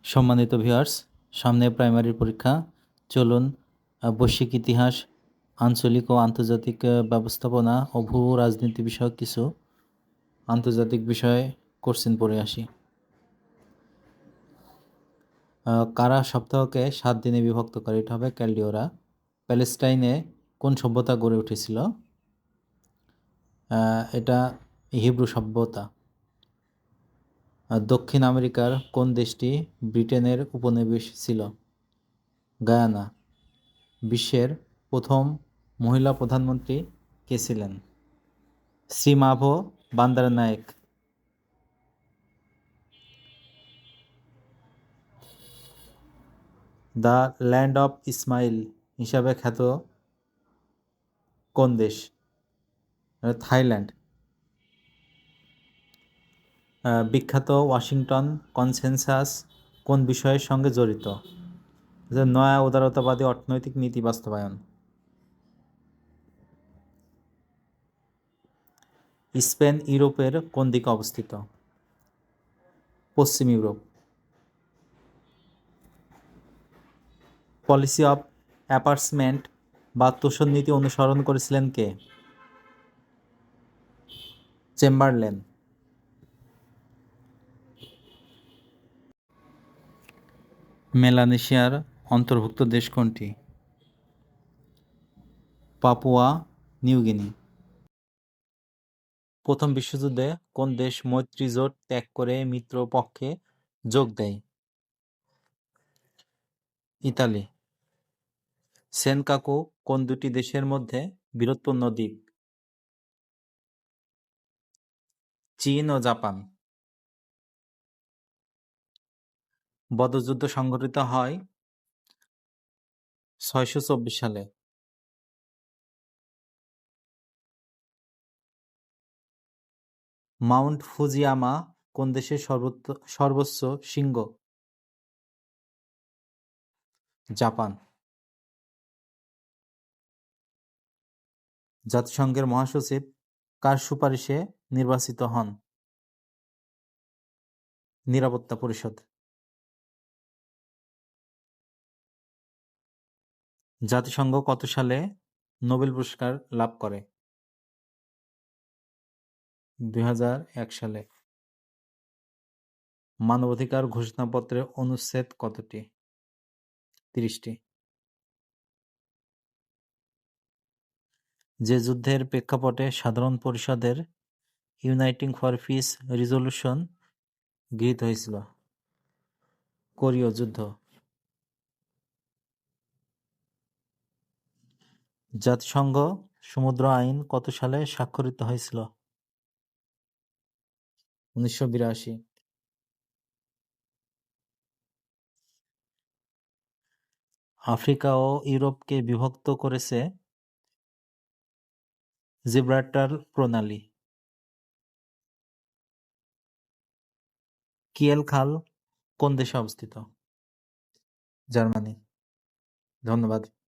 সম্মানিত ভিউয়ার্স, সামনে প্রাইমারির পরীক্ষা। চলুন বৈশ্বিক ইতিহাস, আঞ্চলিক ও আন্তর্জাতিক ব্যবস্থাপনা ও ভূ রাজনীতি বিষয়ক কিছু আন্তর্জাতিক বিষয়ে কোশ্চেন পড়ে আসি। কারা সপ্তাহকে 7 দিনে বিভক্ত করে? এটা হবে ক্যালডিওরা। প্যালেস্টাইনে কোন সভ্যতা গড়ে উঠেছিল? এটা হিব্রু সভ্যতা। দক্ষিণ আমেরিকার কোন দেশটি ব্রিটেনের উপনিবেশ ছিল? গায়ানা। বিশ্বের প্রথম মহিলা প্রধানমন্ত্রী কে ছিলেন? Sirimavo Bandaranaike. The land of Ismail হিসাবে খ্যাত কোন দেশ? থাইল্যান্ড। বিখ্যাত ওয়াশিংটন কনসেনসাস কোন বিষয়ের সঙ্গে জড়িত? নয়া উদারতাবাদী অর্থনৈতিক নীতি বাস্তবায়ন। স্পেন ইউরোপের কোন দিকে অবস্থিত? পশ্চিম ইউরোপ। পলিসি অফ অ্যাপার্টমেন্ট বা তোষণ নীতি অনুসরণ করেছিলেন কে? চেম্বারলেন। মেলানেশিয়ার অন্তর্ভুক্ত দেশ কোনটি? Papua New Guinea. প্রথম বিশ্বযুদ্ধে কোন দেশ মৈত্রী জোট ত্যাগ করে মিত্র পক্ষে যোগ দেয়? ইতালি। সেনকাকু কোন দুটি দেশের মধ্যে বৃহত্তম দ্বীপ? চীন ও জাপান। বদরযুদ্ধ সংঘটিত হয় 624 সালে। মাউন্ট ফুজিয়ামা কোন দেশের সর্বোচ্চ শৃঙ্গ? জাপান। জাতিসংঘের মহাসচিব কার সুপারিশে নির্বাচিত হন? নিরাপত্তা পরিষদ। জাতিসংঘ কত সালে নোবেল পুরস্কার লাভ করে? 2001 সালে। মানবাধিকার ঘোষণাপত্রের অনুচ্ছেদ কতটি? 30টি। যে যুদ্ধের প্রেক্ষাপটে সাধারণ পরিষদের ইউনাইটিং ফর পিস রিজলিউশন গৃহীত হয়েছিল? কোরীয় যুদ্ধ। জাতিসংঘ সমুদ্র আইন কত সালে স্বাক্ষরিত হয়েছিল? 1982। আফ্রিকা ও ইউরোপকে বিভক্ত করেছে জিব্রাল্টার প্রণালী। কিয়েল খাল কোন দেশে অবস্থিত? জার্মানি। ধন্যবাদ।